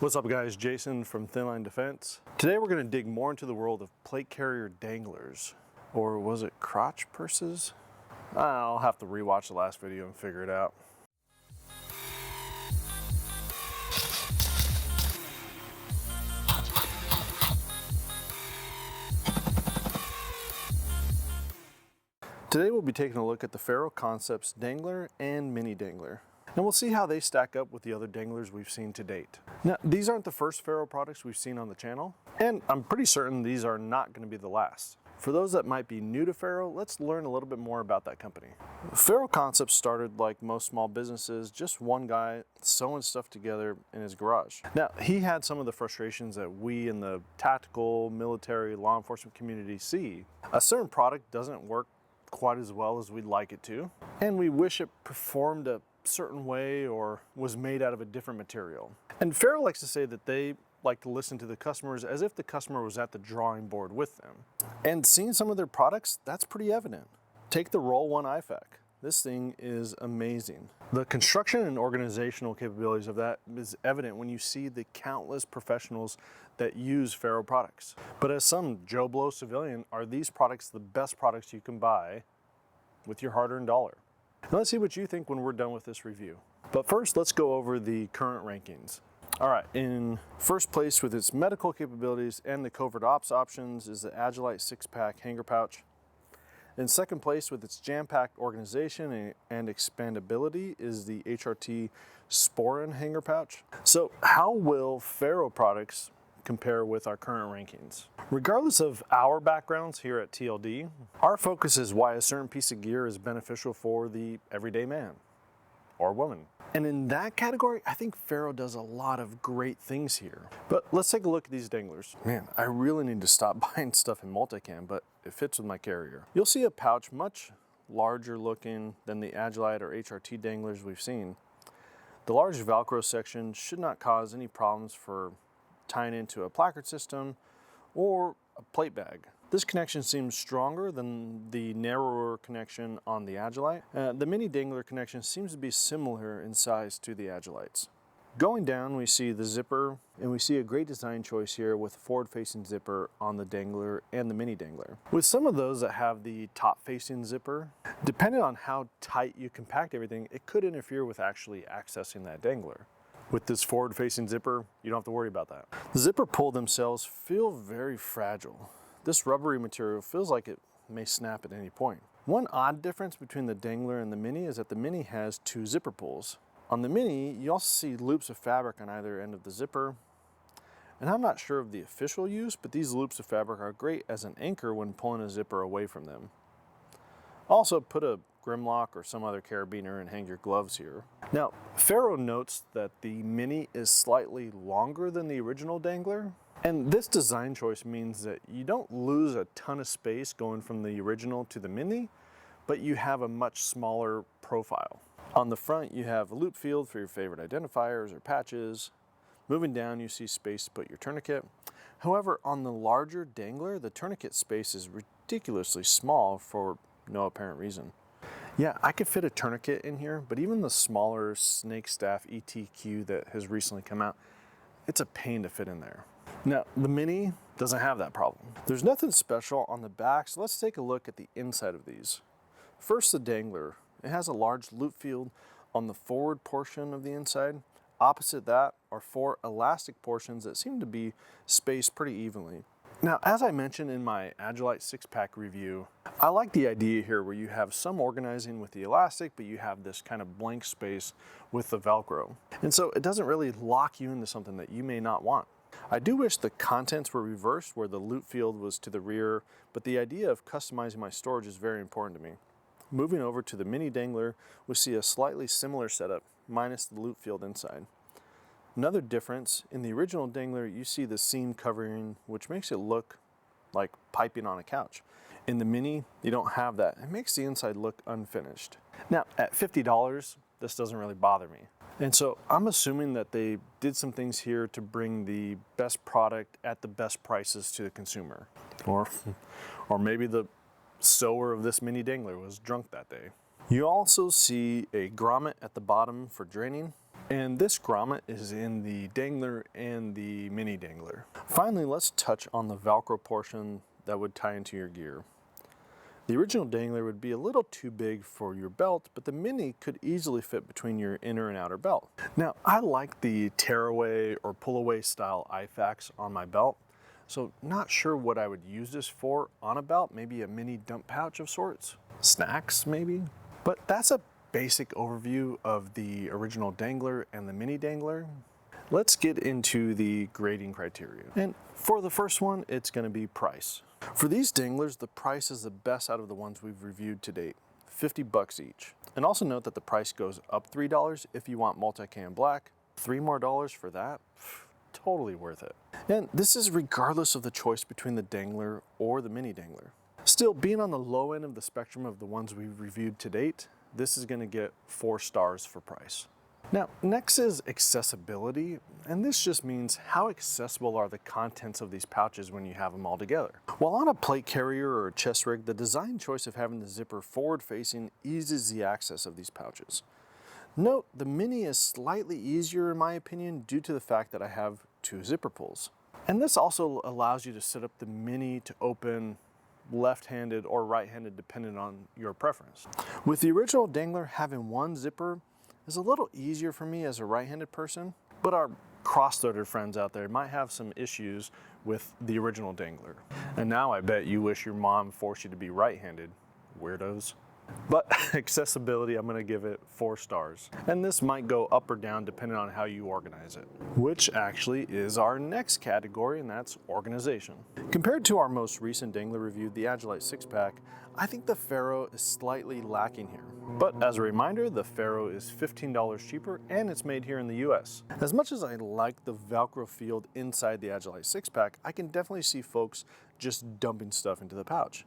What's up guys, Jason from Thin Line Defense. Today we're going to dig more into the world of plate carrier danglers. Or was it crotch purses? I'll have to rewatch the last video and figure it out. Today we'll be taking a look at the Ferro Concepts Dangler and Mini Dangler. And we'll see how they stack up with the other danglers we've seen to date. Now, these aren't the first Ferro products we've seen on the channel, and I'm pretty certain these are not going to be the last. For those that might be new to Ferro, let's learn a little bit more about that company. Ferro Concepts started like most small businesses, just one guy sewing stuff together in his garage. Now, he had some of the frustrations that we in the tactical, military, law enforcement community see. A certain product doesn't work quite as well as we'd like it to, and we wish it performed a certain way or was made out of a different material. And Ferro likes to say that they like to listen to the customers as if the customer was at the drawing board with them. And seeing some of their products, that's pretty evident. Take the Roll1 IFAK. This thing is amazing. The construction and organizational capabilities of that is evident when you see the countless professionals that use Ferro products. But as some Joe Blow civilian, are these products the best products you can buy with your hard-earned dollar? Now let's see what you think when we're done with this review. But first, let's go over the current rankings. All right, in first place with its medical capabilities and the covert ops options is the A-Jac 6-pack hanger pouch. In second place with its jam-packed organization and expandability is the HRT Sporin hanger pouch. So how will Ferro products compare with our current rankings? Regardless of our backgrounds here at TLD, our focus is why a certain piece of gear is beneficial for the everyday man or woman. And in that category, I think Ferro does a lot of great things here. But let's take a look at these danglers. Man, I really need to stop buying stuff in multicam, but it fits with my carrier. You'll see a pouch much larger looking than the A-Jac or HRT danglers we've seen. The large Velcro section should not cause any problems for tying into a placard system or a plate bag. This connection seems stronger than the narrower connection on the A-Jac. The Mini Dangler connection seems to be similar in size to the A-Jacs. Going down, we see the zipper, and we see a great design choice here with a forward-facing zipper on the Dangler and the Mini Dangler. With some of those that have the top-facing zipper, depending on how tight you compact everything, it could interfere with actually accessing that Dangler. With this forward-facing zipper, you don't have to worry about that. The zipper pull themselves feel very fragile. This rubbery material feels like it may snap at any point. One odd difference between the Dangler and the Mini is that the Mini has two zipper pulls. On the Mini, you also see loops of fabric on either end of the zipper. And I'm not sure of the official use, but these loops of fabric are great as an anchor when pulling a zipper away from them. Also, put a Grimlock or some other carabiner and hang your gloves here. Now, Ferro notes that the Mini is slightly longer than the original Dangler. And this design choice means that you don't lose a ton of space going from the original to the Mini, but you have a much smaller profile. On the front, you have a loop field for your favorite identifiers or patches. Moving down, you see space to put your tourniquet. However, on the larger Dangler, the tourniquet space is ridiculously small for no apparent reason. Yeah, I could fit a tourniquet in here, but even the smaller snake staff ETQ that has recently come out, it's a pain to fit in there. Now, the Mini doesn't have that problem. There's nothing special on the back, so let's take a look at the inside of these. First, the Dangler. It has a large loop field on the forward portion of the inside. Opposite that are four elastic portions that seem to be spaced pretty evenly. Now, as I mentioned in my A-Jac 6-pack review, I like the idea here where you have some organizing with the elastic, but you have this kind of blank space with the Velcro. And so it doesn't really lock you into something that you may not want. I do wish the contents were reversed where the loop field was to the rear, but the idea of customizing my storage is very important to me. Moving over to the Mini Dangler, we see a slightly similar setup, minus the loop field inside. Another difference, in the original Dangler, you see the seam covering, which makes it look like piping on a couch. In the Mini, you don't have that. It makes the inside look unfinished. Now, at $50, this doesn't really bother me. And so I'm assuming that they did some things here to bring the best product at the best prices to the consumer. Or maybe the sewer of this Mini Dangler was drunk that day. You also see a grommet at the bottom for draining. And this grommet is in the Dangler and the Mini Dangler. Finally, let's touch on the Velcro portion that would tie into your gear. The original Dangler would be a little too big for your belt, but the Mini could easily fit between your inner and outer belt. Now, I like the tearaway or pull-away style IFAKs on my belt, so not sure what I would use this for on a belt, maybe a mini dump pouch of sorts, snacks maybe. But that's a basic overview of the original Dangler and the Mini Dangler. Let's get into the grading criteria. And for the first one, it's going to be price. For these Danglers, the price is the best out of the ones we've reviewed to date, $50 each. And also note that the price goes up $3 if you want multicam black, $3 more for that, totally worth it. And this is regardless of the choice between the Dangler or the Mini Dangler. Still, being on the low end of the spectrum of the ones we've reviewed to date, this is going to get 4 stars for price. Now, next is accessibility, and this just means how accessible are the contents of these pouches when you have them all together. While on a plate carrier or a chest rig, the design choice of having the zipper forward-facing eases the access of these pouches. Note, the Mini is slightly easier in my opinion due to the fact that I have 2 zipper pulls. And this also allows you to set up the Mini to open left-handed or right-handed depending on your preference. With the original Dangler, having 1 zipper is a little easier for me as a right-handed person, but our cross-threaded friends out there might have some issues with the original Dangler. And now I bet you wish your mom forced you to be right-handed, weirdos. But accessibility, I'm gonna give it 4 stars. And this might go up or down depending on how you organize it, which actually is our next category, and that's organization. Compared to our most recent Dangler review, the A-Jac 6-pack, I think the Ferro is slightly lacking here. But as a reminder, the Ferro is $15 cheaper and it's made here in the US. As much as I like the Velcro field inside the A-Jac 6-pack, I can definitely see folks just dumping stuff into the pouch.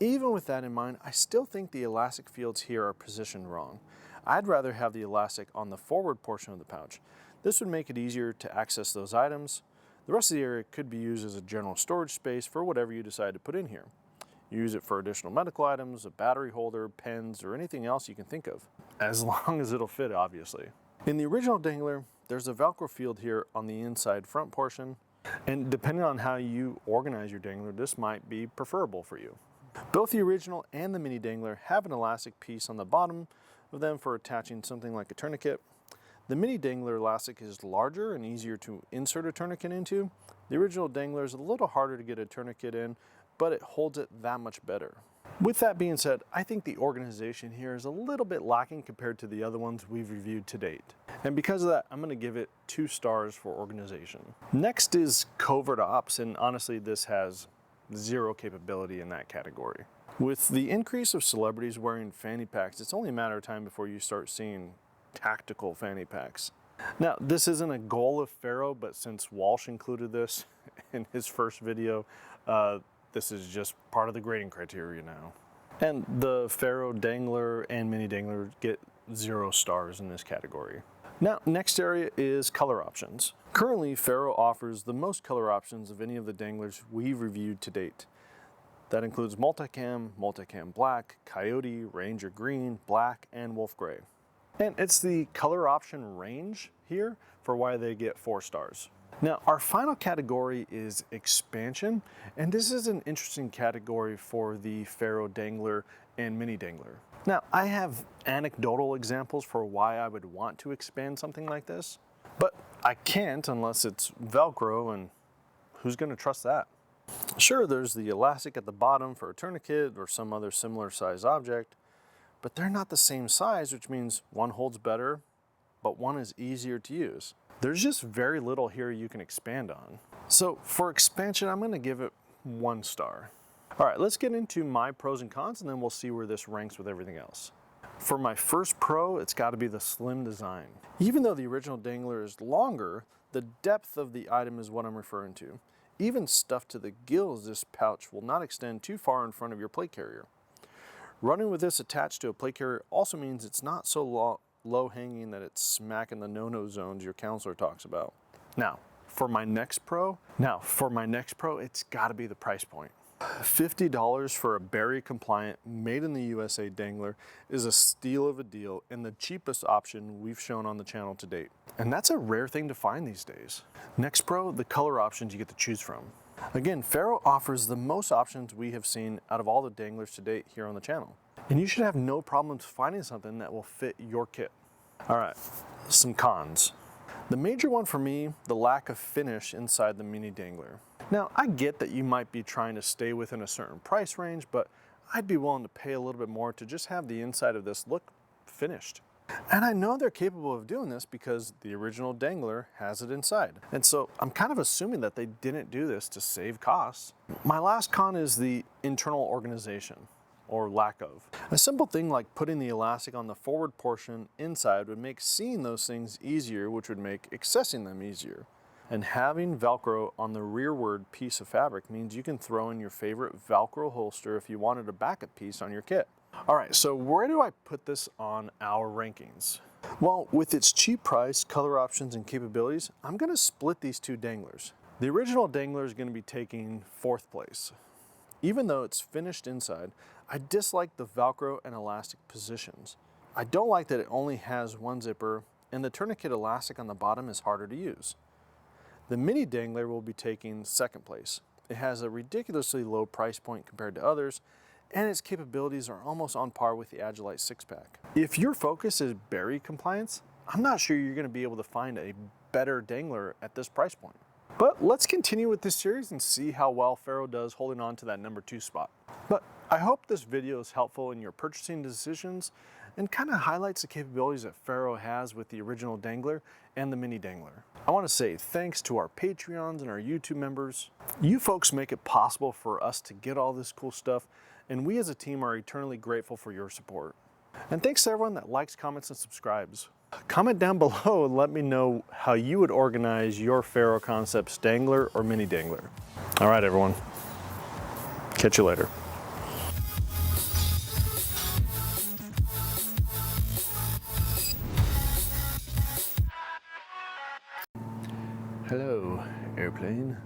Even with that in mind, I still think the elastic fields here are positioned wrong. I'd rather have the elastic on the forward portion of the pouch. This would make it easier to access those items. The rest of the area could be used as a general storage space for whatever you decide to put in here. Use it for additional medical items, a battery holder, pens, or anything else you can think of, as long as it'll fit, obviously. In the original Dangler, there's a Velcro field here on the inside front portion, and depending on how you organize your Dangler, this might be preferable for you. Both the original and the Mini Dangler have an elastic piece on the bottom of them for attaching something like a tourniquet. The Mini Dangler elastic is larger and easier to insert a tourniquet into. The original Dangler is a little harder to get a tourniquet in, but it holds it that much better. With that being said, I think the organization here is a little bit lacking compared to the other ones we've reviewed to date. And because of that, I'm going to give it 2 stars for organization. Next is covert ops, and honestly, this has 0 capability in that category. With the increase of celebrities wearing fanny packs, it's only a matter of time before you start seeing tactical fanny packs. Now, this isn't a goal of Ferro, but since Walsh included this in his first video, this is just part of the grading criteria now. And the Ferro Dangler and Mini Dangler get 0 stars in this category. Now, next area is color options. Currently, Ferro offers the most color options of any of the Danglers we've reviewed to date. That includes multicam, multicam black, coyote, ranger green, black, and wolf gray. And it's the color option range here for why they get 4 stars. Now, our final category is expansion, and this is an interesting category for the Ferro Dangler and Mini Dangler. Now, I have anecdotal examples for why I would want to expand something like this, but I can't unless it's Velcro, and who's going to trust that? Sure, there's the elastic at the bottom for a tourniquet or some other similar size object, but they're not the same size, which means one holds better, but one is easier to use. There's just very little here you can expand on. So for expansion, I'm going to give it 1 star. All right, let's get into my pros and cons, and then we'll see where this ranks with everything else. For my first pro, it's got to be the slim design. Even though the original Dangler is longer, the depth of the item is what I'm referring to. Even stuffed to the gills, this pouch will not extend too far in front of your plate carrier. Running with this attached to a plate carrier also means it's not so low hanging that it's smacking the no-no zones your counselor talks about. Now, for my next pro, it's got to be the price point. $50 for a Berry compliant, made in the USA dangler is a steal of a deal and the cheapest option we've shown on the channel to date. And that's a rare thing to find these days. Next pro, the color options you get to choose from. Again, Ferro offers the most options we have seen out of all the danglers to date here on the channel. And you should have no problems finding something that will fit your kit. All right, some cons. The major one for me, the lack of finish inside the Mini Dangler. Now, I get that you might be trying to stay within a certain price range, but I'd be willing to pay a little bit more to just have the inside of this look finished. And I know they're capable of doing this because the original Dangler has it inside. And so I'm kind of assuming that they didn't do this to save costs. My last con is the internal organization, or lack of. A simple thing like putting the elastic on the forward portion inside would make seeing those things easier, which would make accessing them easier. And having Velcro on the rearward piece of fabric means you can throw in your favorite Velcro holster if you wanted a backup piece on your kit. All right, so where do I put this on our rankings? Well, with its cheap price, color options, and capabilities, I'm gonna split these two danglers. The original Dangler is gonna be taking 4th place. Even though it's finished inside, I dislike the Velcro and elastic positions. I don't like that it only has one zipper and the tourniquet elastic on the bottom is harder to use. The Mini Dangler will be taking 2nd place. It has a ridiculously low price point compared to others, and its capabilities are almost on par with the A-Jac 6-pack. If your focus is Berry compliance, I'm not sure you're going to be able to find a better dangler at this price point. But let's continue with this series and see how well Ferro does holding on to that number 2 spot. But I hope this video is helpful in your purchasing decisions and kind of highlights the capabilities that Ferro has with the original Dangler and the Mini Dangler. I want to say thanks to our Patreons and our YouTube members. You folks make it possible for us to get all this cool stuff, and we as a team are eternally grateful for your support. And thanks to everyone that likes, comments, and subscribes. Comment down below and let me know how you would organize your Ferro Concepts Dangler or Mini Dangler. All right, everyone. Catch you later. Hello, airplane.